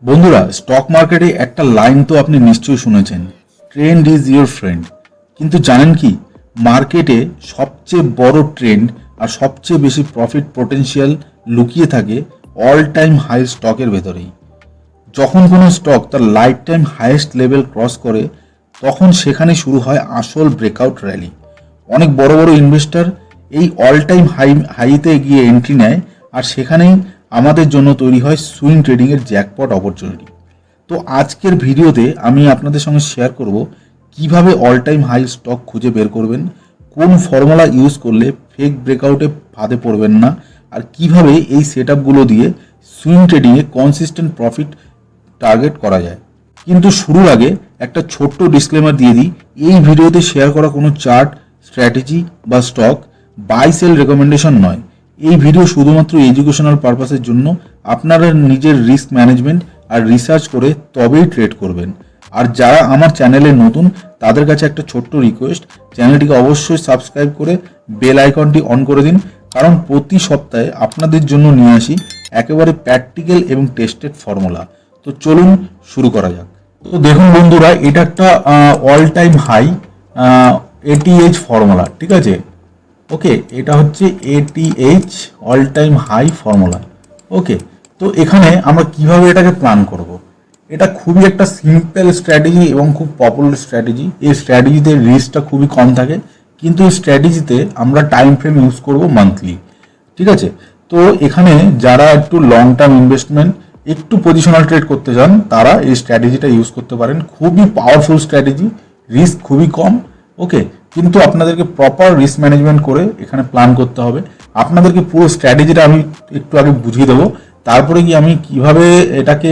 বন্ধুরা, স্টক মার্কেটে একটা লাইন তো আপনি নিশ্চয়ই শুনেছেন, ট্রেন্ড ইজ ইয়োর ফ্রেন্ড। কিন্তু জানেন কি, মার্কেটে সবচেয়ে বড় ট্রেন্ড আর সবচেয়ে বেশি প্রফিট পোটেনশিয়াল লুকিয়ে থাকে অল টাইম হাই স্টকের ভেতরেই। যখন কোনো স্টক তার life time highest level cross করে, তখন সেখানে শুরু হয় আসল ব্রেকআউট র্যালি। অনেক বড় বড় ইনভেস্টর এই অল টাইম হাইতে গিয়ে এন্ট্রি নেয়, আর সেখানেই আমাদের জন্য তৈরি হয় সুইং ট্রেডিংয়ের জ্যাকপট অপরচুনিটি। তো আজকের ভিডিওতে আমি আপনাদের সঙ্গে শেয়ার করব কিভাবে অল টাইম হাই স্টক খুঁজে বের করবেন, কোন ফর্মুলা ইউজ করলে ফেক ব্রেকআউটে ফাঁদে পড়বেন না, আর কিভাবে এই সেটআপগুলো দিয়ে সুইং ট্রেডিংয়ে কনসিস্টেন্ট প্রফিট টার্গেট করা যায়। কিন্তু শুরুর আগে একটা ছোট্ট ডিসক্লেমার দিয়ে দিই, এই ভিডিওতে শেয়ার করা কোনো চার্ট, স্ট্র্যাটেজি বা স্টক বাই সেল রেকমেন্ডেশন নয়। এই ভিডিও শুধুমাত্র এডুকেশনাল পারপাসের জন্য। আপনারা নিজের রিস্ক ম্যানেজমেন্ট আর রিসার্চ করে তবেই ট্রেড করবেন। আর যারা আমার চ্যানেলে নতুন, তাদের কাছে একটা ছোট্ট রিকোয়েস্ট, চ্যানেলটিকে অবশ্যই সাবস্ক্রাইব করে বেল আইকনটি অন করে দিন, কারণ প্রতি সপ্তাহে আপনাদের জন্য নিয়ে আসি একেবারে প্র্যাকটিক্যাল এবং টেস্টেড ফর্মুলা। তো চলুন শুরু করা যাক। তো দেখুন বন্ধুরা, এটা একটা all time high ATH formula, ঠিক আছে? ওকে, এটা হচ্ছে ATH all time high formula. Okay, তো এখানে আমরা কিভাবে এটাকে প্ল্যান করব? এটা খুবই একটা সিম্পল স্ট্র্যাটেজি এবং খুব পপুলার স্ট্র্যাটেজি। এই স্ট্র্যাটেজিতে রিস্কটা খুবই কম থাকে, কিন্তু এই স্ট্র্যাটেজিতে আমরা টাইম ফ্রেম ইউজ করব মান্থলি, ঠিক আছে? তো এখানে যারা একটু লং টার্ম ইনভেস্টমেন্ট, একটু পজিশনাল ট্রেড করতে চান, তারা এই স্ট্র্যাটেজিটা ইউজ করতে পারেন। খুবই পাওয়ারফুল স্ট্র্যাটেজি, রিস্ক খুবই কম। ওকে, কিন্তু আপনাদেরকে প্রপার রিস্ক ম্যানেজমেন্ট করে এখানে প্ল্যান করতে হবে। আপনাদেরকে পুরো স্ট্র্যাটেজিটা আমি একটু আগে বুঝিয়ে দেবো, তারপরে গিয়ে আমি কিভাবে এটাকে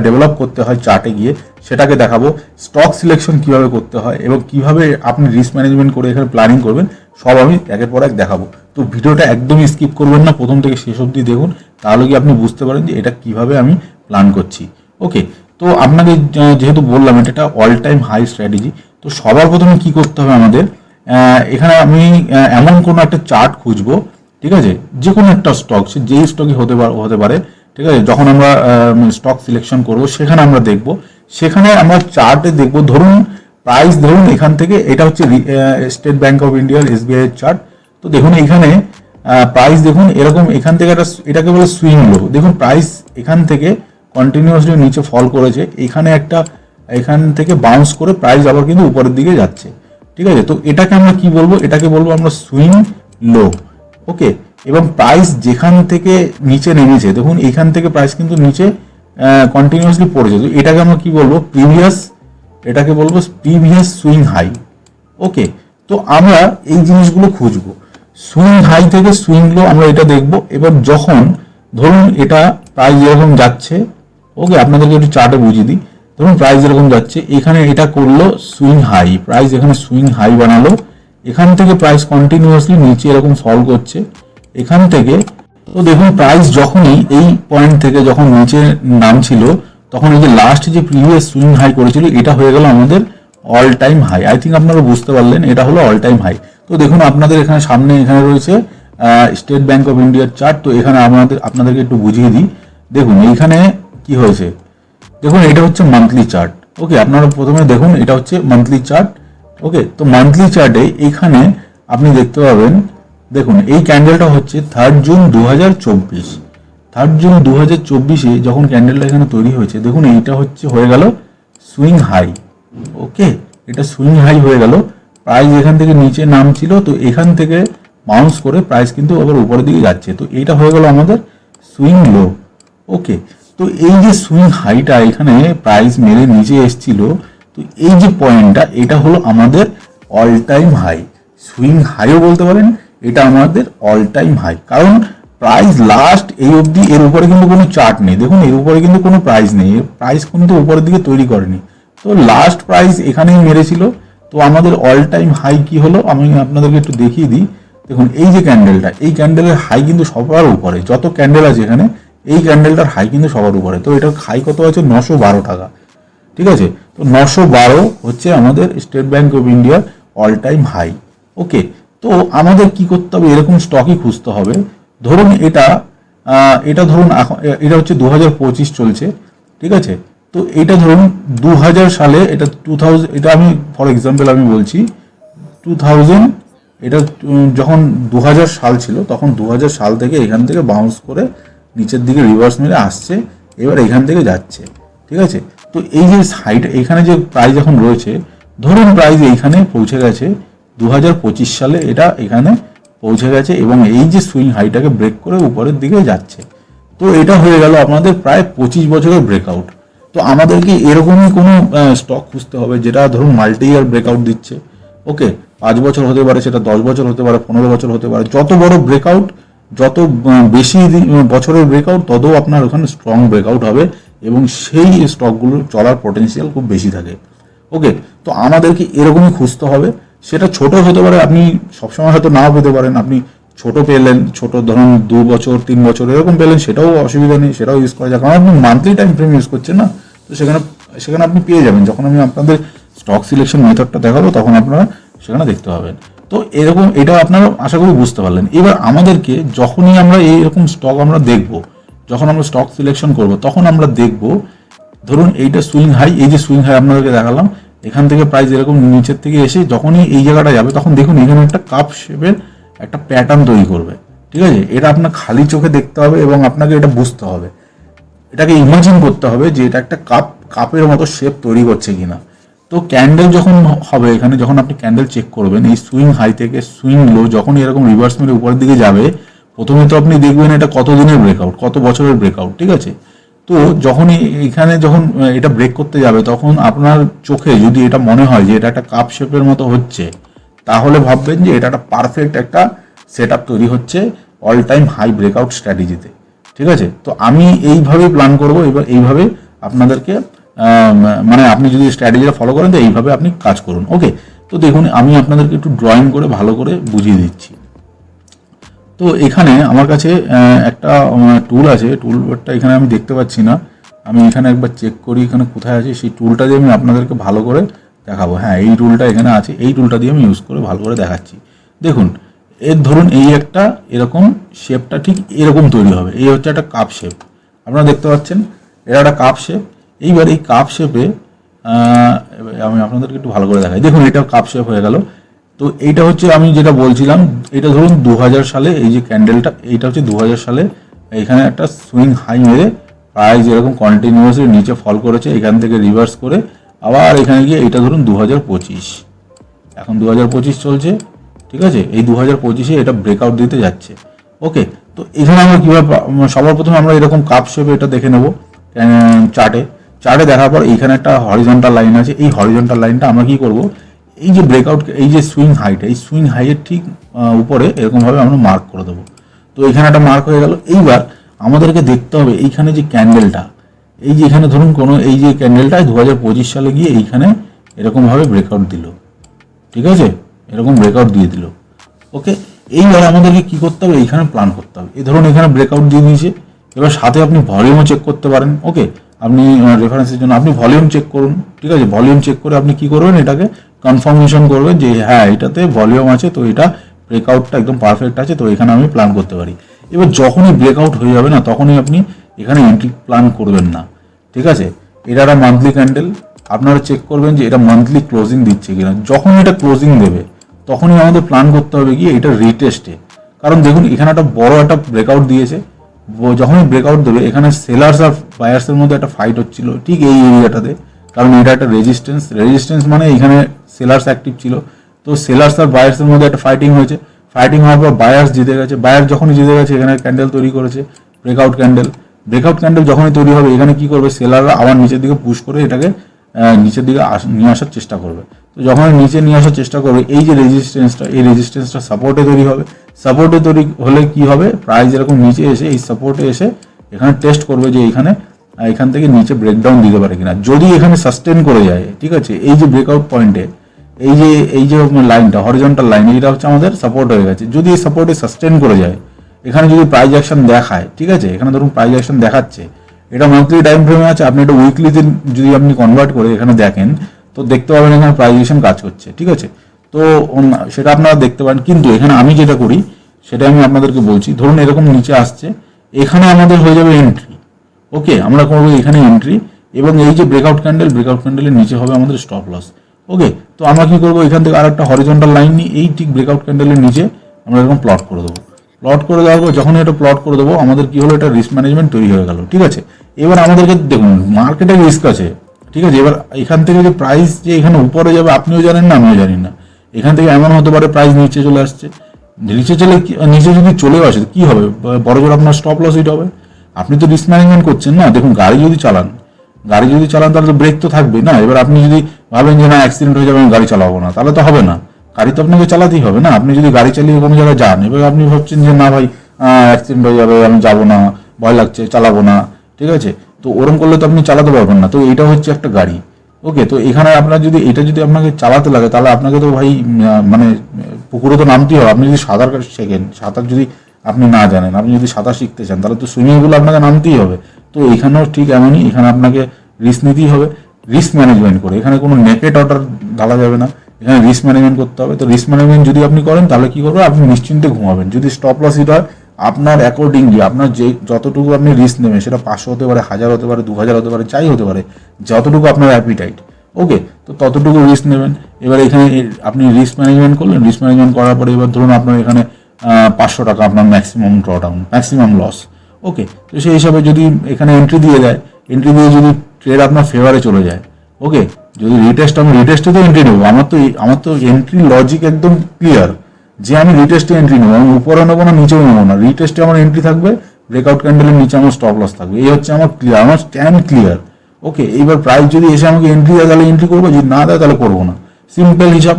ডেভেলপ করতে হয় চার্টে গিয়ে সেটাকে দেখাবো। স্টক সিলেকশন কিভাবে করতে হয় এবং কিভাবে আপনি রিস্ক ম্যানেজমেন্ট করে এখানে প্ল্যানিং করবেন, সব আমি একের পর এক দেখাবো। তো ভিডিওটা একদমই স্কিপ করবেন না, প্রথম থেকে শেষ অবধি দেখুন, তাহলে কি আপনি বুঝতে পারেন যে এটা কিভাবে আমি প্ল্যান করছি। ওকে, তো আপনাকে যেহেতু বললাম এটা একটা অল টাইম হাই স্ট্র্যাটেজি, তো সবার প্রথমে কি করতে হবে আমাদের, এখানে আমি এমন কোনো একটা চার্ট খুঁজবো, ঠিক আছে? যে কোনো একটা স্টক, সে যেই স্টকই হতে পারে, ঠিক আছে? যখন আমরা স্টক সিলেকশন করব, সেখানে আমরা দেখব, সেখানে আমরা চার্টে দেখব, ধরুন প্রাইস, ধরুন এখান থেকে, এটা হচ্ছে স্টেট ব্যাংক অফ ইন্ডিয়ার এসবিআই এর চার্ট। তো দেখুন এখানে প্রাইস দেখুন এরকম, এখান থেকে একটা, এটাকে বলে সুইং লো। দেখুন প্রাইস এখান থেকে কন্টিনিউয়াসলি নিচে ফল করেছে, এখানে একটা, এখান থেকে বাউন্স করে প্রাইস আবার কিন্তু উপরের দিকে যাচ্ছে, ঠিক আছে? তো এটাকে আমরা কি বলবো? এটাকে বলবো আমরা সুইং লো। ওকে, এবং প্রাইস যেখান থেকে নিচে নেমেছে, দেখুন এইখান থেকে প্রাইস কিন্তু নিচে কন্টিনিউয়াসলি পড়েছে, তো এটাকে আমরা কি বলবো? এটাকে বলবো প্রিভিয়াস সুইং হাই। ওকে, তো আমরা এই জিনিসগুলো খুঁজবো, সুইং হাই থেকে সুইং লো আমরা এটা দেখবো। এবার যখন ধরুন এটা প্রাইস যেরকম যাচ্ছে, ওকে, আপনাদেরকে একটু চার্টে বুঝিয়ে দিই। ধরুন প্রাইস যেরকম যাচ্ছে, এখানে এটা করলো সুইং হাই, প্রাইস এখানে সুইং হাই বানালো, এখান থেকে প্রাইস কন্টিনিউয়াসলি নিচে এরকম ফল করছে এখান থেকে। তো দেখুন প্রাইস যখনই এই পয়েন্ট থেকে যখন নিচে নামছিল, তখন এই যে লাস্ট যে প্রিভিয়াস সুইং হাই করেছিল, এটা হয়ে গেল আমাদের all time high. I think আপনারা বুঝতে পারলেন, এটা হলো অল টাইম হাই। তো দেখুন আপনাদের এখানে সামনে এখানে রয়েছে স্টেট ব্যাংক অফ ইন্ডিয়ার চার্ট। তো এখানে আপনাদেরকে একটু বুঝিয়ে দিই। দেখুন এইখানে কি হয়েছে, দেখুন এটা হচ্ছে মান্থলি চার্ট। ওকে, আপনারা প্রথমে দেখুন এটা হচ্ছে মান্থলি চার্ট। ওকে, তো মান্থলি চার্টে এইখানে আপনি দেখতে পাবেন, দেখুন এই ক্যান্ডেলটা হচ্ছে 3 জুন 2024। 3 জুন 2024-এ যখন ক্যান্ডেলটা এখানে তৈরি হয়েছে, দেখুন এইটা হচ্ছে হয়ে গেল সুইং হাই। ওকে, এটা সুইং হাই হয়ে গেল, প্রাইস এখান থেকে নিচে নামছিল, তো এখান থেকে বাউন্স করে প্রাইস কিন্তু আবার উপরের দিকে যাচ্ছে, তো এইটা হয়ে গেল আমাদের সুইং লো। ওকে, তো এই যে সুইং হাইটা এখানে প্রাইস মেরে নিচে এসেছিল, তো এই যে পয়েন্টটা, এটা হলো আমাদের অল টাইম হাই। সুইং হাইও বলতে পারেন, এটা আমাদের অল টাইম হাই, কারণ প্রাইস লাস্ট এই অবধি এর উপরে কিন্তু কোনো চার্ট নেই। দেখুন এর উপরে কিন্তু কোনো প্রাইস নেই, প্রাইস কিন্তু উপরের দিকে তৈরি করেনি, তো লাস্ট প্রাইস এখানেই মেরেছিল। তো আমাদের অল টাইম হাই কি হলো, আমি আপনাদেরকে একটু দেখিয়ে দিই। দেখুন এই যে ক্যান্ডেলটা, এই ক্যান্ডেলের হাই কিন্তু সবার উপরে, যত ক্যান্ডেল আছে এখানে এই ক্যান্ডেলটার হাই কিন্তু সবার উপরে। তো এটার হাই কত আছে? 912 টাকা, ঠিক আছে? তো 912 হচ্ছে আমাদের স্টেট ব্যাংক অফ ইন্ডিয়ার অল টাইম হাই। ওকে, তো আমাদের কি করতে হবে? এরকম স্টকই খুঁজতে হবে। ধরুন এটা ধরুন এখন এটা হচ্ছে 2025 চলছে, ঠিক আছে। তো এটা ধরুন 2000 সালে, এটা 2000, এটা আমি ফর এক্সাম্পল আমি বলছি 2000, এটা যখন 2000 সাল ছিল, তখন 2000 সাল থেকে এখান থেকে বাউন্স করে নিচের দিকে রিভার্স মেরে আসছে, এবার এখান থেকে যাচ্ছে, ঠিক আছে। তো এই যে হাইট, এখানে যে প্রাইস এখন রয়েছে, ধরুন প্রাইস এইখানে পৌঁছে গেছে 2025 সালে, এটা এখানে পৌঁছে গেছে এবং এই যে সুইং হাইটাকে ব্রেক করে উপরের দিকে যাচ্ছে। তো এটা হয়ে গেল আপনাদের প্রায় 25 বছরের ব্রেকআউট। তো আমাদেরকে এরকমই কোনো স্টক খুঁজতে হবে যেটা ধরুন মাল্টি ইয়ার ব্রেকআউট দিচ্ছে। ওকে, 5 বছর হতে পারে, সেটা 10 বছর হতে পারে, 15 বছর হতে পারে। যত বড় ব্রেকআউট, যত বেশি বছরের ব্রেকআউট, তত আপনার ওখানে স্ট্রং ব্রেকআউট হবে এবং সেই স্টকগুলো চলার পটেনশিয়াল খুব বেশি থাকে। ওকে, তো আমাদেরকে এরকমই খুঁজতে হবে। সেটা ছোট হতে পারে, আপনি সবসময় হয়তো নাও পেতে পারেন, আপনি ছোট পেলেন, ছোট ধরুন 2 বছর 3 বছর এরকম পেলেন, সেটাও অসুবিধা নেই, সেটাও ইউজ করা যায়, কারণ আপনি মান্থলি টাইম ফ্রেম ইউজ করছেন না। তো সেখানে সেখানে আপনি পেয়ে যাবেন। যখন আমি আপনাদের স্টক সিলেকশন মেথডটা দেখাবো তখন আপনারা সেখানে দেখতে পাবেন। তো এরকম, এটা আপনারা আশা করি বুঝতে পারলেন। এবার আমাদেরকে যখনই আমরা এইরকম স্টক আমরা দেখব, যখন আমরা স্টক সিলেকশন করব, তখন আমরা দেখব ধরুন এইটা সুইং হাই, এই যে সুইং হাই আপনাদেরকে দেখালাম, এখান থেকে প্রাইস এরকম নিচের থেকে এসে যখনই এই জায়গাটা যাবে, তখন দেখুন এখানে একটা কাপ শেপের একটা প্যাটার্ন তৈরি করবে, ঠিক আছে। এটা আপনার খালি চোখে দেখতে হবে এবং আপনাকে এটা বুঝতে হবে, এটাকে ইমাজিন করতে হবে যে এটা একটা কাপের মতো শেপ তৈরি করছে কিনা। তো ক্যান্ডেল যখন হবে, এখানে যখন আপনি ক্যান্ডেল চেক করবেন, এই সুইং হাই থেকে সুইং লো যখন এরকম রিভার্স মেরে উপরের দিকে যাবে, প্রথমে তো আপনি দেখবেন এটা কত দিনের ব্রেকআউট, কত বছরের ব্রেকআউট, ঠিক আছে। তো যখনই এখানে যখন এটা ব্রেক করতে যাবে, তখন আপনার চোখে যদি এটা মনে হয় যে এটা একটা কাপ শেপের মতো হচ্ছে, তাহলে ভাববেন যে এটা একটা পারফেক্ট একটা সেট আপ তৈরি হচ্ছে অল টাইম হাই ব্রেকআউট স্ট্র্যাটেজিতে, ঠিক আছে। তো আমি এইভাবেই প্ল্যান করবো, এবার এইভাবে আপনাদেরকে মানে আপনি যদি স্ট্র্যাটেজিটা ফলো করেন, তো এইভাবে আপনি কাজ করুন। ওকে, তো দেখুন আমি আপনাদেরকে একটু ড্রয়িং করে ভালো করে বুঝিয়ে দিচ্ছি। তো এখানে আমার কাছে একটা টুল আছে, টুলটা এখানে আমি দেখতে পাচ্ছি না, আমি এখানে একবার চেক করি এখানে কোথায় আছে। সেই টুলটা দিয়ে আমি আপনাদেরকে ভালো করে দেখাবো। হ্যাঁ, এই টুলটা এখানে আছে, এই টুলটা দিয়ে আমি ইউজ করে ভালো করে দেখাচ্ছি। দেখুন, এর ধরুন এই একটা এরকম শেপটা ঠিক এরকম তৈরি হবে, এই হচ্ছে একটা কাপ শেপ, আপনারা দেখতে পাচ্ছেন, এটা একটা কাপ শেপ। এইবার এই কাপ শেপে আমি আপনাদেরকে একটু ভালো করে দেখাই। দেখুন এটা কাপ শেপ হয়ে গেল। তো এইটা হচ্ছে আমি যেটা বলছিলাম, এটা ধরুন 2000 সালে এই যে ক্যান্ডেলটা, এইটা হচ্ছে 2000 সালে এখানে একটা সুইং হাই মেরে প্রাইস এরকম কন্টিনিউয়াসলি নিচে ফল করেছে, এখান থেকে রিভার্স করে আবার এখানে গিয়ে এইটা ধরুন 2025, এখন 2025 চলছে, ঠিক আছে। এই 2025-এ এটা ব্রেকআউট দিতে যাচ্ছে। ওকে, তো এখানে আমরা কীভাবে, সবার প্রথমে আমরা এরকম কাপ শেপে এটা দেখে নেব চার্টে দেখার পর এইখানে একটা হরিজন্টাল লাইন আছে, এই হরিজন্টাল লাইনটা আমরা কি করব, এই যে ব্রেকআউট, এই যে সুইং হাইটা, এই সুইং হাইয়ের ঠিক উপরে এরকমভাবে আমরা মার্ক করে দেবো। তো এখানে একটা মার্ক হয়ে গেল। এইবার আমাদেরকে দেখতে হবে এইখানে যে ক্যান্ডেলটা, এই যে এখানে ধরুন কোনো এই যে ক্যান্ডেলটা 2025 সালে গিয়ে এইখানে এরকমভাবে ব্রেকআউট দিল, ঠিক আছে, এরকম ব্রেকআউট দিয়ে দিল। ওকে, এইবার আমাদেরকে কি করতে হবে, এইখানে প্ল্যান করতে হবে। এই ধরুন এখানে ব্রেকআউট দিয়ে দিয়েছে, এবার সাথে আপনি ভলিউমও চেক করতে পারেন। ওকে, আপনি রেফারেন্সের জন্য আপনি ভলিউম চেক করুন, ঠিক আছে। ভলিউম চেক করে আপনি কি করবেন, এটাকে কনফার্মেশন করবেন যে হ্যাঁ এটাতে ভলিউম আছে, তো এটা ব্রেকআউটটা একদম পারফেক্ট আছে, তো এখানে আমি প্ল্যান করতে পারি। এবার যখনই ব্রেকআউট হয়ে যাবে না, তখনই আপনি এখানে এন্ট্রি প্ল্যান করবেন না, ঠিক আছে। এটা একটা মান্থলি ক্যান্ডেল, আপনারা চেক করবেন যে এটা মান্থলি ক্লোজিং দিচ্ছে কিনা। যখন এটা ক্লোজিং দেবে, তখনই আমাদের প্ল্যান করতে হবে কি এটা রিটেস্টে, কারণ দেখুন এখানে একটা বড় একটা ব্রেকআউট দিয়েছে। যখনই ব্রেকআউট দেবে, এখানে সেলার্স আর বায়ার্সের মধ্যে একটা ফাইট হচ্ছিল ঠিক এই এরিয়াটাতে, কারণ এটা একটা রেজিস্ট্যান্স মানে এখানে সেলার্স অ্যাক্টিভ ছিল। তো সেলার্স আর বায়ার্সের মধ্যে একটা ফাইটিং হয়েছে, ফাইটিং হওয়ার পর বায়ার্স জিতে গেছে। বায়ার যখনই জিতে গেছে, এখানে ক্যান্ডেল তৈরি করেছে ব্রেকআউট ক্যান্ডেল যখনই তৈরি হবে, এখানে কি করবে, সেলাররা আবার নিচের দিকে পুশ করে এটাকে নিচের দিকে নিয়ে আসার চেষ্টা করবে। তো যখন নিচে নিয়ে আসার চেষ্টা করবে, এই যে রেজিস্ট্যান্সটা, এই রেজিস্ট্যান্সটা সাপোর্টে তৈরি হবে। সাপোর্টে তৈরি হলে কি হবে, প্রাইস এরকম নিচে এসে এই সাপোর্টে এসে এখানে টেস্ট করবে যে এখান থেকে নিচে ব্রেকডাউন দিতে পারে কিনা। যদি এখানে সাস্টেন করে যায়, ঠিক আছে, এই যে ব্রেকআউট পয়েন্টে এই যে লাইনটা হরিজন্টাল লাইন, এইটা হচ্ছে আমাদের সাপোর্ট হয়ে গেছে। যদি এই সাপোর্টে সাস্টেন করে যায়, এখানে যদি প্রাইস অ্যাকশন দেখায়, ঠিক আছে, এখানে ধরুন প্রাইস অ্যাকশন দেখাচ্ছে, এটা মান্থলি টাইম ফ্রেমে আছে, আপনি এটা উইকলিতে যদি আপনি কনভার্ট করে এখানে দেখেন, তো দেখতে পাবেন এখানে প্রাইস অ্যাকশন কাজ করছে, ঠিক আছে। তো সেটা আপনারা দেখতে পারেন। কিন্তু এখানে আমি যেটা করি সেটা আমি আপনাদেরকে বলছি। ধরুন এরকম নিচে আসছে, এখানে আমাদের হয়ে যাবে এন্ট্রি। ওকে, আমরা করবো এখানে এন্ট্রি, এবং এই যে ব্রেকআউট ক্যান্ডেলের নিচে হবে আমাদের স্টপ লস। ওকে, তো আমরা কি করবো, এখান থেকে আরেকটা হরিজন্টাল লাইন নিই, এই ঠিক ব্রেকআউট ক্যান্ডেলের নিচে আমরা এরকম প্লট করে দেবো। প্লট করে দেওয়ার পর যখন এটা প্লট করে দেবো, আমাদের কি হলো, এটা রিস্ক ম্যানেজমেন্ট তৈরি হয়ে গেল। ঠিক আছে, এবার আমাদেরকে দেখুন মার্কেটে রিস্ক আছে। ঠিক আছে, এবার এখান থেকে যে প্রাইস যে এখানে উপরে যাবে আপনিও জানেন না, আমিও জানি না। এখান থেকে এমন হতে পারে প্রাইস নিচে চলে আসছে, নিচে যদি চলেও আসে কি হবে, বড় জোর আপনার স্টপ লস হিট হবে। আপনি তো রিস্ক ম্যানেজমেন্ট করছেন না। দেখুন গাড়ি যদি চালান তাহলে তো ব্রেক তো থাকবে না। এবার আপনি যদি ভাবেন যে না অ্যাক্সিডেন্ট হয়ে যাবে, আমি গাড়ি চালাবো না, তাহলে তো হবে না। গাড়ি তো আপনাকে চালাতেই হবে না। আপনি যদি গাড়ি চালিয়ে কোনো জায়গায় যান, এবার আপনি ভাবছেন যে না ভাই অ্যাক্সিডেন্ট হয়ে যাবে, আমি যাবো না, ভয় লাগছে, চালাবো না। ঠিক আছে, তো ওরম করলে তো আপনি চালাতে পারবেন না। তো এটা হচ্ছে একটা গাড়ি। ওকে, তো এখানে আপনার যদি এটা যদি আপনাকে চালাতে লাগে, তাহলে আপনাকে তো ভাই মানে পুকুরে তো নামতেই হবে। আপনি যদি সাঁতার শেখেন, সাঁতার যদি আপনি না জানেন, আপনি যদি সাঁতার শিখতে চান, তাহলে তো সুইমিং পুলে আপনাকে নামতেই হবে। তো এখানেও ঠিক এমনই, এখানে আপনাকে রিস্ক নিতেই হবে, রিস্ক ম্যানেজমেন্ট করে। এখানে কোনো নেকেট অর্ডার ঢালা যাবে না, এখানে রিস্ক ম্যানেজমেন্ট করতে হবে। তো রিস্ক ম্যানেজমেন্ট যদি আপনি করেন, তাহলে কি করবে, আপনি নিশ্চিন্তে ঘুমাবেন। যদি স্টপ লস হিট হয়, আপনার অ্যাকর্ডিংলি আপনার যে যতটুকু আপনি রিস্ক নেবেন, সেটা 500 হতে পারে, 1000 হতে পারে, 2000 হতে পারে, যাই হতে পারে, যতটুকু আপনার অ্যাপিটাইট। ওকে, তো ততটুকু রিস্ক নেবেন। এবার এখানে আপনি রিস্ক ম্যানেজমেন্ট করলেন, রিস্ক ম্যানেজমেন্ট করার পরে এবার ধরুন আপনার এখানে 500 টাকা আপনার ম্যাক্সিমাম ড্রডাউন, ম্যাক্সিমাম লস। ওকে, তো সেই হিসাবে যদি এখানে এন্ট্রি দিয়ে দেয়, এন্ট্রি দিয়ে যদি ট্রেড আপনার ফেভারে চলে যায়, ওকে, যদি আমি রিটেস্টে তো এন্ট্রি নেবো। আমার তো এন্ট্রি লজিক একদম ক্লিয়ার যে আমি রিটেস্টে এন্ট্রি নেবো। আমি উপরে নেবো না, নিচেও নেবো না। রিটেস্টে আমার এন্ট্রি থাকবে, ব্রেকআউট ক্যান্ডেলের নিচে আমার স্টপ লস থাকবে। এই হচ্ছে আমার ক্লিয়ার, আমার স্ট্যান্ড ক্লিয়ার। ওকে, এইবার প্রাইস যদি এসে আমাকে এন্ট্রি দেয়, তাহলে এন্ট্রি করবো, যদি না দেয় তাহলে করবো না। সিম্পল হিসাব।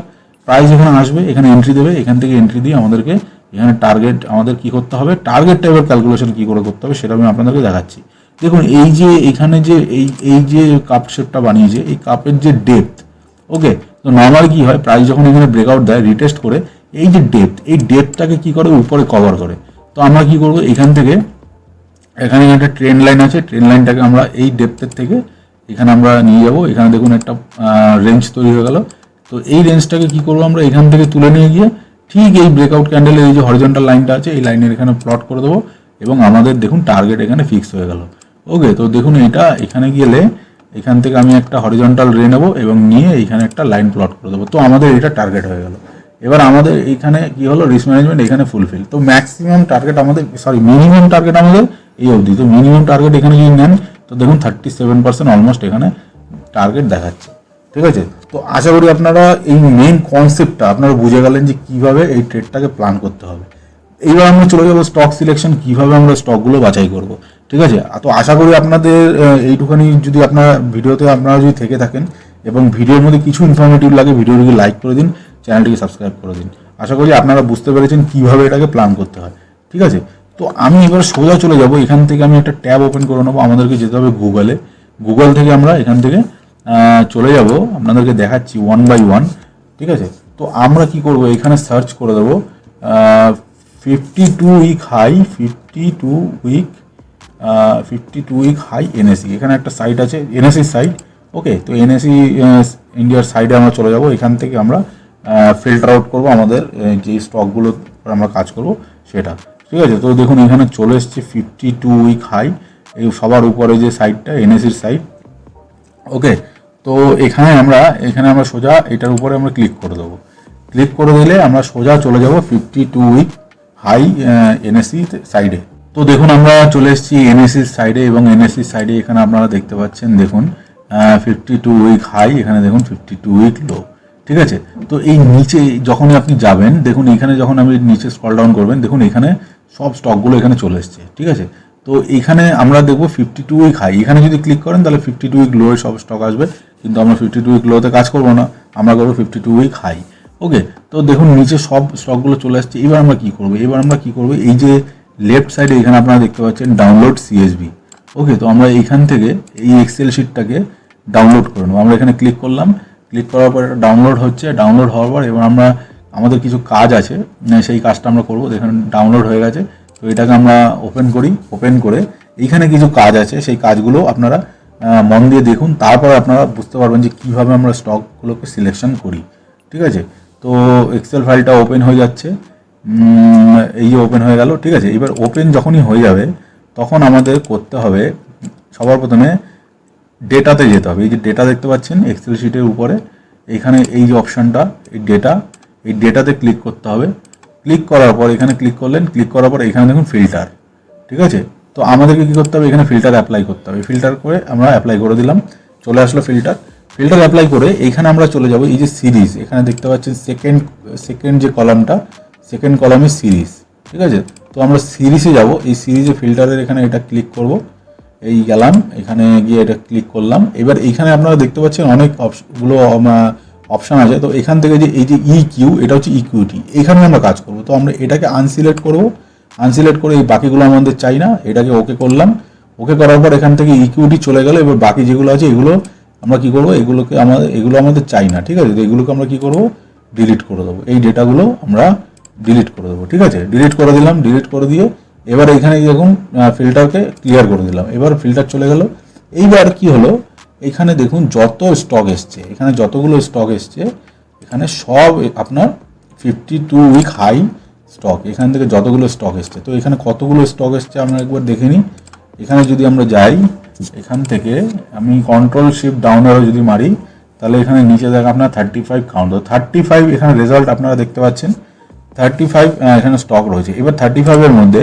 প্রাইস এখানে আসবে, এখানে এন্ট্রি দেবে, এখান থেকে এন্ট্রি দিয়ে আমাদেরকে এখানে টার্গেট আমাদের কি করতে হবে, টার্গেটটা এবার ক্যালকুলেশন কি করে করতে হবে সেটা আমি আপনাদেরকে দেখাচ্ছি। দেখুন এই যে এখানে যে এই যে কাপ শেপটা বানিয়েছে, এই কাপের যে ডেপথ। ওকে, তো নর্মাল কি হয়, প্রাইস যখন এখানে ব্রেকআউট দেয় রিটেস্ট করে, এই যে ডেপথ, এই ডেপথটাকে কি করে উপরে কভার করে। তো আমরা কি করব, এখান থেকে এখানে একটা ট্রেন্ড লাইন আছে, ট্রেন্ড লাইনটাকে আমরা এই ডেপথের থেকে এখানে আমরা নিয়ে যাব। এখানে দেখুন একটা রেঞ্জ তৈরি হয়ে গেল। তো এই রেঞ্জটাকে কি করবো, আমরা এখান থেকে তুলে নিয়ে গিয়ে ঠিক এই ব্রেকআউট ক্যান্ডেলের এই যে হরিজন্টাল লাইনটা আছে, এই লাইনের এখানে প্লট করে দেবো, এবং আমাদের দেখুন টার্গেট এখানে ফিক্স হয়ে গেল। ওকে, তো দেখুন এটা এখানে গেলে এখান থেকে আমি একটা হরিজন্টাল রে নেবো এবং নিয়ে এখানে একটা লাইন প্লট করে দেবো। তো আমাদের এটা টার্গেট হয়ে গেল। এবার আমাদের এইখানে কি হলো, রিস্ক ম্যানেজমেন্ট এখানে ফুলফিল। তো ম্যাক্সিমাম টার্গেট আমাদের, মিনিমাম টার্গেট আমাদের এই অবধি। তো মিনিমাম টার্গেট এখানে যদি নেন, তো দেখুন 37% অলমোস্ট এখানে টার্গেট দেখাচ্ছে। ঠিক আছে, তো আশা করি আপনারা এই মেইন কনসেপ্টটা আপনারা বুঝে গেলেন যে কিভাবে এই ট্রেডটাকে প্ল্যান করতে হবে। এইবার আমরা চলে যাবো স্টক সিলেকশন, কিভাবে আমরা স্টকগুলো বাছাই করব। ঠিক আছে, তো আশা করি আপনাদের এইটুখানি, যদি আপনারা ভিডিওতে আপনারা যদি থেকে থাকেন এবং ভিডিওর মধ্যে কিছু ইনফরমেটিভ লাগে, ভিডিওটিকে লাইক করে দিন, চ্যানেলটিকে সাবস্ক্রাইব করে দিন। আশা করি আপনারা বুঝতে পেরেছেন কিভাবে এটাকে প্ল্যান করতে হয়। ঠিক আছে, তো আমি এবার সোজা চলে যাব, এখান থেকে আমি একটা ট্যাব ওপেন করে নেবো। আমাদেরকে যেতে হবে গুগল থেকে আমরা এখান থেকে চলে যাব, আপনাদেরকে দেখাচ্ছি ওয়ান বাই ওয়ান। ঠিক আছে, তো আমরা কি করব, এখানে সার্চ করে দেবো 52 week high, 52 week high NSE. এখানে একটা সাইট আছে, এনএসি সাইট। ওকে, তো এনএসি ইন্ডিয়ার সাইডে আমরা চলে যাব। এখান থেকে আমরা ফিল্টার আউট করবো আমাদের যে স্টকগুলো আমরা কাজ করব সেটা। ঠিক আছে, তো দেখুন এখানে চলে এসছে 52 উইক হাই, এই সবার উপরে যে সাইটটা এনএসির সাইট। ওকে, তো এখানে আমরা সোজা এটার উপরে আমরা ক্লিক করে দেবো। ক্লিক করে দিলে আমরা সোজা চলে যাব 52 উইক হাই এনএসি সাইডে। তো দেখুন আমরা চলে এসেছি এনএসির সাইডে, এবং এনএসির সাইডে এখানে আপনারা দেখতে পাচ্ছেন, দেখুন 52 উইক হাই, এখানে দেখুন 52 উইক লো। ঠিক আছে, তো এই নিচে যখনই আপনি যাবেন, দেখুন এখানে যখন আপনি নিচে স্ক্রল ডাউন করবেন, দেখুন এখানে সব স্টকগুলো এখানে চলে এসছে। ঠিক আছে, তো এখানে আমরা দেখবো 52 উইক হাই, এখানে যদি ক্লিক করেন তাহলে 52 উইক লো সব স্টক আসবে, কিন্তু আমরা 52 উইক লোতে কাজ করবো না, আমরা করবো 52 উইক হাই। ওকে, তো দেখুন নিচে সব স্টকগুলো চলে আসছে। এবার আমরা কি করবো, এই যে লেফট সাইডে এখানে আপনারা দেখতে পাচ্ছেন ডাউনলোড সিএসবি। ওকে, তো আমরা এইখান থেকে এই এক্সেল শিটটাকে ডাউনলোড করে নেবো। আমরা এখানে ক্লিক করলাম, ক্লিক করার পর ডাউনলোড হচ্ছে, ডাউনলোড হওয়ার পর এবার আমাদের কিছু কাজ আছে, সেই কাজটা আমরা করবো। এখানে ডাউনলোড হয়ে গেছে, তো এটাকে আমরা ওপেন করি। ওপেন করে এইখানে কিছু কাজ আছে, সেই কাজগুলো আপনারা মন দিয়ে দেখুন, তারপর আপনারা বুঝতে পারবেন যে কীভাবে আমরা স্টকগুলোকে সিলেকশন করি। ঠিক আছে, তো এক্সেল ফাইলটা ওপেন হয়ে যাচ্ছে, এই যে ওপেন হয়ে গেল। ঠিক আছে, এবার ওপেন যখনই হয়ে যাবে, তখন আমাদের করতে হবে সবার প্রথমে ডেটাতে যেতে হবে। এই যে ডেটা দেখতে পাচ্ছেন এক্সেল শিটের উপরে, এখানে এই যে অপশানটা এই ডেটাতে ক্লিক করতে হবে। ক্লিক করার পর এখানে ক্লিক করলেন, ক্লিক করার পর এখানে দেখুন ফিল্টার, ঠিক আছে। তো আমাদেরকে কী করতে হবে, এখানে ফিল্টার অ্যাপ্লাই করতে হবে। ফিল্টার করে আমরা অ্যাপ্লাই করে দিলাম, চলে আসলো ফিল্টার। ফিল্টার অ্যাপ্লাই করে এইখানে আমরা চলে যাব এই যে সিরিজ, এখানে দেখতে পাচ্ছেন সেকেন্ড যে কলামটা, সেকেন্ড কলামে সিরিজ, ঠিক আছে। তো আমরা সিরিজে যাব, এই সিরিজে ফিল্টারের এখানে এটা ক্লিক করব, এই গেলাম, এখানে গিয়ে এটা ক্লিক করলাম। এবার এইখানে আপনারা দেখতে পাচ্ছেন অনেক অপশান আছে। তো এখান থেকে যে এই যে ইকিউ, এটা হচ্ছে ইকুইটি, এখানে আমরা কাজ করব। তো আমরা এটাকে আনসিলেক্ট করব, আনসিলেক্ট করে এই বাকিগুলো আমাদের চাই না, এটাকে ওকে করলাম। ওকে করার পর এখান থেকে ইকুইটি চলে গেল। এবার বাকি যেগুলো আছে এগুলো আমরা কি করব, এগুলো আমাদের চাই না, ঠিক আছে। তো এগুলোকে আমরা কি করব, ডিলিট করে দেবো। এই ডেটাগুলো আমরা ডিলিট করে দেবো, ঠিক আছে। ডিলিট করে দিলাম, ডিলিট করে দিয়ে এবার এখানে দেখুন ফিল্টারকে ক্লিয়ার করে দিলাম। এবার ফিল্টার চলে গেল। এইবার কি হলো, এখানে দেখুন যত স্টক এসছে, এখানে যতগুলো স্টক এসছে, এখানে সব আপনার 52 উইক হাই স্টক, এখান থেকে যতগুলো স্টক এসছে। তো এখানে কতগুলো স্টক এসছে আমরা একবার দেখে নিই। এখানে যদি আমরা যাই, এখান থেকে আমি কন্ট্রোল শিফট ডাউন আরও যদি মারি, তাহলে এখানে নিচে দেখে আপনার 35 কাউন্ট, 35 এখানে রেজাল্ট আপনারা দেখতে পাচ্ছেন। 35 এখানে স্টক রয়েছে। এবার 35-এর মধ্যে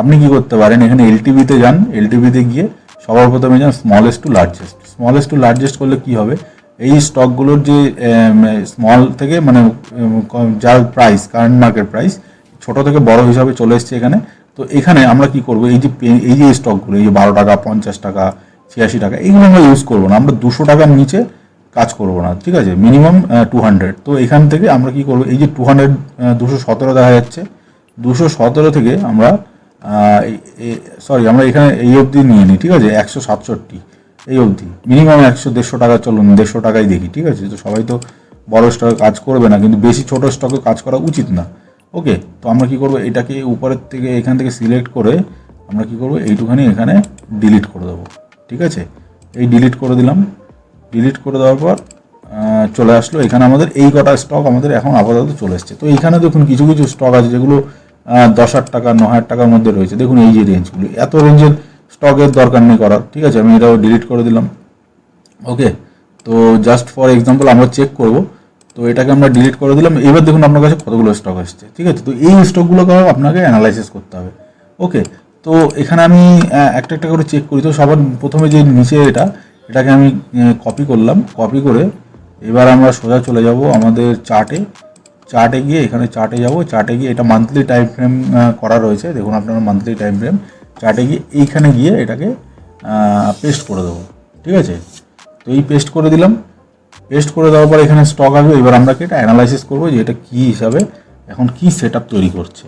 আপনি কি করতে পারেন, এখানে এলটিভিতে যান, এলটিভিতে গিয়ে সবার প্রথমে যান smallest to largest. Smallest to largest করলে কি হবে, এই স্টকগুলোর যে স্মল থেকে মানে যার প্রাইস কারেন্ট মার্কেট প্রাইস ছোট থেকে বড় হিসাবে চলে এসছে এখানে। তো এখানে আমরা কি করব, এই যে স্টকগুলো, এই যে 12 টাকা, 50 টাকা, 86 টাকা, এইগুলো আমরা ইউজ করবো না। আমরা 200 টাকার নিচে কাজ করব না, ঠিক আছে। মিনিমাম 200। তো এখান থেকে আমরা কি করব, এই যে 217 দেখা যাচ্ছে, 217 থেকে আমরা আমরা এখানে এই অবধি নিয়ে নিই, ঠিক আছে। 167 এই অবধি, মিনিমাম 100-150 টাকা, চলুন 150 টাকাই দেখি, ঠিক আছে। তো সবাই তো বড় স্টকে কাজ করবে না, কিন্তু বেশি ছোট স্টকে কাজ করা উচিত না। ওকে, তো আমরা কি করব, এটাকে উপরের থেকে এখান থেকে সিলেক্ট করে আমরা কি করব, এইটুখানি এখানে ডিলিট করে দেবো, ঠিক আছে। এই ডিলিট করে দিলাম। ডিলিট করে দেওয়ার পর চলে আসলো এখানে আমাদের এই কটা স্টক আমাদের এখন আপাতত চলে এসছে। তো এইখানে দেখুন কিছু কিছু স্টক আছে যেগুলো 10,000 টাকা, 9,000 টাকার মধ্যে রয়েছে। দেখুন এই যে রেঞ্জগুলো, এত রেঞ্জের স্টকের দরকার নেই করার, ঠিক আছে। আমি এটাও ডিলিট করে দিলাম। ওকে, তো জাস্ট ফর এক্সাম্পল আমরা চেক করব। তো এটাকে আমরা ডিলিট করে দিলাম। এবার দেখুন আপনার কাছে কতগুলো স্টক আসছে, ঠিক আছে। তো এই স্টকগুলোকে আপনাকে অ্যানালাইসিস করতে হবে। ওকে, তো এখানে আমি একটা একটা করে চেক করি। তো সবার প্রথমে যে নিচে এটাকে আমি কপি করলাম। কপি করে এবার আমরা সোজা চলে যাব আমাদের চার্টে গিয়ে, এখানে চার্টে যাব। চার্টে গিয়ে এটা মান্থলি টাইম ফ্রেম করা রয়েছে, দেখুন আপনারা মান্থলি টাইম ফ্রেম। চার্টে গিয়ে এইখানে গিয়ে এটাকে পেস্ট করে দেবো, ঠিক আছে। তো এই পেস্ট করে দিলাম। পেস্ট করে দেওয়ার পর এখানে স্টক আসবে। এবার আমরা এটা অ্যানালাইসিস করবো যে এটা কী হিসাবে এখন কি সেট আপ তৈরি করছে,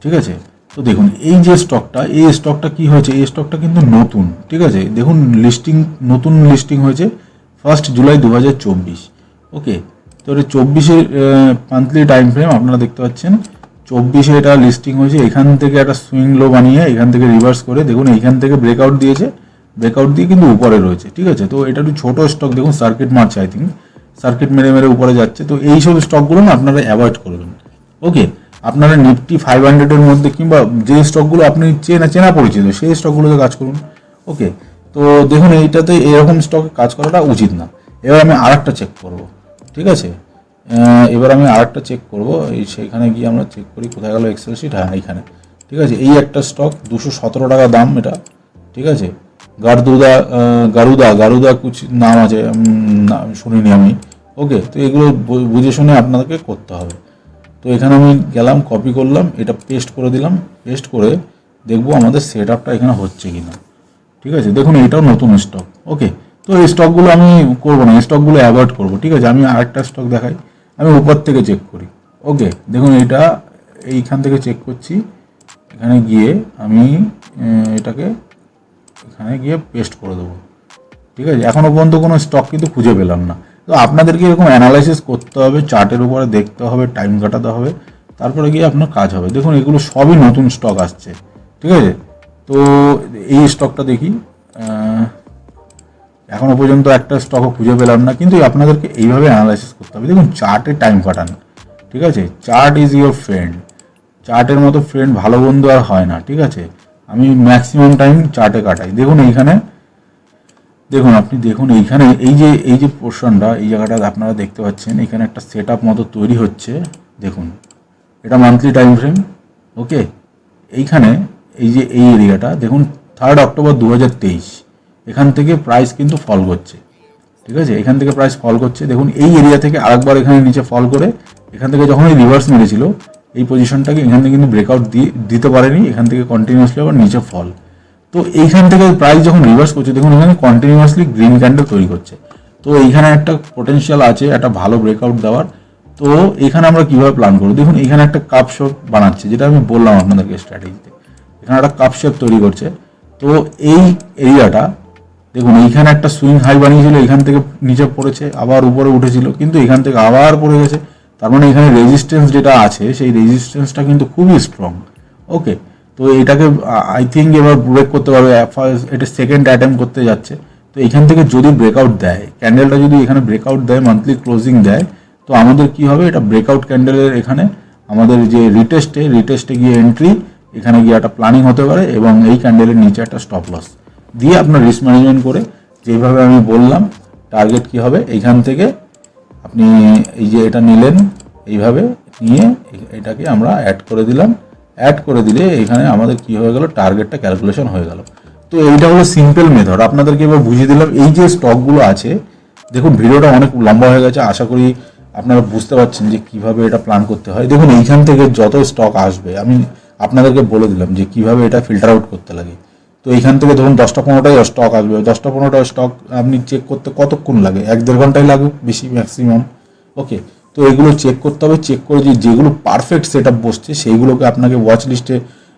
ঠিক আছে। তো দেখুন এই যে স্টকটা, এই স্টকটা কি হয়েছে, এই স্টকটা কিন্তু নতুন, ঠিক আছে। দেখুন নতুন লিস্টিং হয়েছে 1 জুলাই 2024। ওকে, তো এটা 24-এর মান্থলি টাইম ফ্রেম আপনারা দেখতে পাচ্ছেন। 24-এ এটা লিস্টিং হয়েছে। এখান থেকে একটা সুইং লো বানিয়ে এখান থেকে রিভার্স করে দেখুন এইখান থেকে ব্রেকআউট দিয়েছে, ব্রেকআউট দিয়ে কিন্তু উপরে রয়েছে, ঠিক আছে। তো এটা একটু ছোটো স্টক, দেখুন সার্কিট মারছে, আই থিঙ্ক সার্কিট মেরে মেরে উপরে যাচ্ছে। তো এই সব স্টকগুলো না আপনারা অ্যাভয়েড করবেন। ওকে, আপনারা নিফটি 500-এর মধ্যে কিংবা যে স্টকগুলো আপনি চেনা পরিচিত সেই স্টকগুলোতে কাজ করুন। ওকে, তো দেখুন এইটাতে এরকম স্টকে কাজ করাটা উচিত না। এবার আমি আরেকটা চেক করব, ঠিক আছে। এবার আমি আরেকটা চেক করব, এই সেখানে গিয়ে আমরা চেক করি কোথায় গেল এক্সেল শিট। হ্যাঁ, এইখানে, ঠিক আছে। এই একটা স্টক 217 টাকা দাম এটা, ঠিক আছে। গারুদা কুছ নাম আছে, শুনিনি আমি। ওকে, তো এগুলো বুঝে শুনে আপনাদেরকে করতে হবে। তো এখানে আমি গেলাম, কপি করলাম, এটা পেস্ট করে দিলাম। পেস্ট করে দেখবো আমাদের সেট আপটা এখানে হচ্ছে কি না, ঠিক আছে। দেখুন এটাও নতুন স্টক। ওকে, তো এই স্টকগুলো আমি করবো না, এই স্টকগুলো অ্যাভয়েড করবো, ঠিক আছে। আমি আরেকটা স্টক দেখাই, আমি উপর থেকে চেক করি। ওকে, দেখুন এটা এইখান থেকে চেক করছি। এখানে গিয়ে আমি এটাকে এখানে গিয়ে পেস্ট করে দেবো, ঠিক আছে। এখনও পর্যন্ত কোনো স্টক কিন্তু খুঁজে পেলাম না। তো আপনাদেরকে এরকম অ্যানালাইসিস করতে হবে, চার্টের উপরে দেখতে হবে, টাইম কাটাতে হবে, তারপরে গিয়ে আপনার কাজ হবে। দেখুন এগুলো সবই নতুন স্টক আসছে, ঠিক আছে। তো এই স্টকটা দেখি, এখনও পর্যন্ত একটা স্টকও খুঁজে পেলাম না, কিন্তু আপনাদেরকে এইভাবে অ্যানালাইসিস করতে হবে। দেখুন চার্টে টাইম কাটান, ঠিক আছে। Chart is your friend. চার্টের মতো ফ্রেন্ড ভালো বন্ধু আর হয় না, ঠিক আছে। আমি ম্যাক্সিমাম টাইম চার্টে কাটাই। দেখুন এইখানে দেখুন, আপনি দেখুন এইখানে এই যে পোর্শনটা, এই জায়গাটা আপনারা দেখতে পাচ্ছেন, এখানে একটা সেট আপ মতো তৈরি হচ্ছে। দেখুন, এটা মান্থলি টাইম ফ্রেম। ওকে, এইখানে এই এরিয়াটা দেখুন, 3 অক্টোবর 2023 এখান থেকে প্রাইস কিন্তু ফল করছে। ঠিক আছে, এখান থেকে প্রাইস ফল করছে। দেখুন, এই এরিয়া থেকে আরেকবার এখানে নিচে ফল করে এখান থেকে যখন এই রিভার্স মেরেছিল এই পজিশনটাকে, এখান থেকে কিন্তু ব্রেকআউট দিতে পারেনি, এখান থেকে কন্টিনিউয়াসলি আবার নিচে ফল। তো এইখান থেকে প্রাইস যখন রিভার্স করছে, দেখুন এখানে কন্টিনিউয়াসলি গ্রিন ক্যান্ডেল তৈরি করছে। তো এইখানে একটা পোটেনশিয়াল আছে একটা ভালো ব্রেকআউট দেওয়ার। তো এখানে আমরা কিভাবে প্ল্যান করবো, দেখুন এখানে একটা কাপ শেপ বানাচ্ছে, যেটা আমি বললাম আপনাদেরকে স্ট্র্যাটেজিতে। এখানে একটা কাপ শেপ তৈরি করছে। তো এই এরিয়াটা দেখুন, এইখানে একটা সুইং হাই বানিয়েছিল, এখান থেকে নিচে পড়েছে, আবার উপরে উঠেছিল, কিন্তু এখান থেকে আবার পড়ে গেছে। তার মানে এখানে রেজিস্ট্যান্স যেটা আছে, সেই রেজিস্ট্যান্সটা কিন্তু খুবই স্ট্রং। ওকে, তো এটাকে আই থিঙ্ক এবার ব্রেক করতে পারবে। এটা সেকেন্ড অ্যাটেম্প করতে যাচ্ছে। তো এখান থেকে যদি ব্রেকআউট দেয়, ক্যান্ডেলটা যদি এখানে ব্রেকআউট দেয়, মান্থলি ক্লোজিং দেয়, তো আমাদের কি হবে, এটা ব্রেকআউট ক্যান্ডেলের এখানে আমাদের যে রিটেস্টে গিয়ে এন্ট্রি, এখানে গিয়ে একটা প্ল্যানিং হতে পারে, এবং এই ক্যান্ডেলের নিচে একটা স্টপ লস দিয়ে আপনার রিস্ক ম্যানেজমেন্ট করে, যেভাবে আমি বললাম টার্গেট কি হবে, এইখান থেকে আপনি এই যে এটা নিলেন, এইভাবে নিয়ে এটাকে আমরা অ্যাড করে দিলাম। অ্যাড করে দিলে এখানে আমাদের কি হয়ে গেল, টার্গেটটা ক্যালকুলেশন হয়ে গেল। তো এইটা হলো সিম্পল মেথড, আপনাদেরকে এবার বুঝিয়ে দিলাম। এই যে স্টকগুলো আছে, দেখুন ভিডিওটা অনেক লম্বা হয়ে গেছে, আশা করি আপনারা বুঝতে পারছেন যে কিভাবে এটা প্ল্যান করতে হয়। দেখুন, এইখান থেকে যত স্টক আসবে আমি আপনাদেরকে বলে দিলাম যে কিভাবে এটা ফিল্টার আউট করতে লাগে। তো এইখান থেকে ধরুন 10টা 15টা স্টক আসবে, 10টা 15টা স্টক আপনি চেক করতে কতক্ষণ লাগে, 1-1.5 ঘন্টাই লাগুক বেশি ম্যাক্সিমাম। ওকে, তো এগুলো চেক করতে হবে, চেক করে যেগুলো পারফেক্ট সেট আপ বসছে সেইগুলোকে আপনাকে ওয়াচ লিস্টে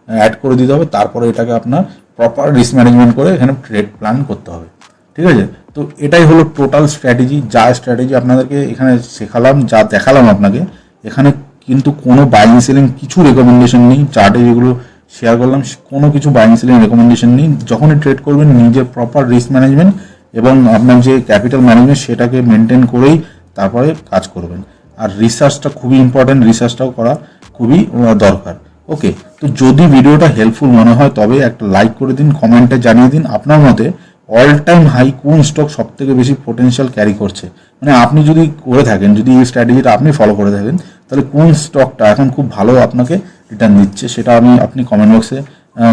অ্যাড করে দিতে হবে। তারপরে এটাকে আপনার প্রপার রিস্ক ম্যানেজমেন্ট করে এখানে ট্রেড প্ল্যান করতে হবে। ঠিক আছে, তো এটাই হলো টোটাল স্ট্র্যাটেজি। যা স্ট্র্যাটেজি আপনাদেরকে এখানে শেখালাম, যা দেখালাম আপনাকে, এখানে কিন্তু কোনো বাইং সেলিং কিছু রেকমেন্ডেশন নেই। চার্টে যেগুলো শেয়ার করলাম কোনো কিছু বাইং সেলিং রেকমেন্ডেশন নেই। যখনই ট্রেড করবেন নিজের প্রপার রিস্ক ম্যানেজমেন্ট এবং আপনার যে ক্যাপিটাল ম্যানেজমেন্ট সেটাকে মেনটেন করেই তারপরে কাজ করবেন। আর রিসার্চটা খুবই ইম্পর্টেন্ট, রিসার্চটাও করা খুবই দরকার। ওকে, তো যদি ভিডিওটা হেল্পফুল মনে হয় তবে একটা লাইক করে দিন, কমেন্টে জানিয়ে দিন আপনার মতে অল টাইম হাই কোন স্টক সব থেকে বেশি পোটেনশিয়াল ক্যারি করছে। মানে আপনি যদি করে থাকেন, যদি এই স্ট্র্যাটেজিটা আপনি ফলো করে থাকেন, তাহলে কোন স্টকটা এখন খুব ভালো আপনাকে রিটার্ন দিচ্ছে সেটা আপনি কমেন্ট বক্সে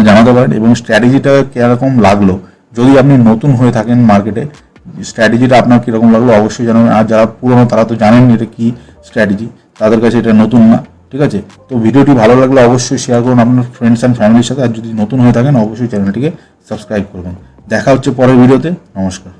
জানাতে পারেন। এবং স্ট্র্যাটেজিটা কীরকম লাগলো, যদি আপনি নতুন হয়ে থাকেন মার্কেটে, স্ট্র্যাটেজিটা আপনার কীরকম লাগলো অবশ্যই জানাবেন। আর যারা পুরনো তারা তো জানেন এটা কি স্ট্র্যাটেজি, তাদের কাছে এটা নতুন না। ঠিক আছে, তো ভিডিওটি ভালো লাগলে অবশ্যই শেয়ার করুন আপনার ফ্রেন্ডস অ্যান্ড ফ্যামিলির সাথে। আর যদি নতুন হয়ে থাকেন অবশ্যই চ্যানেলটিকে সাবস্ক্রাইব করবেন। দেখা হচ্ছে পরের ভিডিওতে। নমস্কার।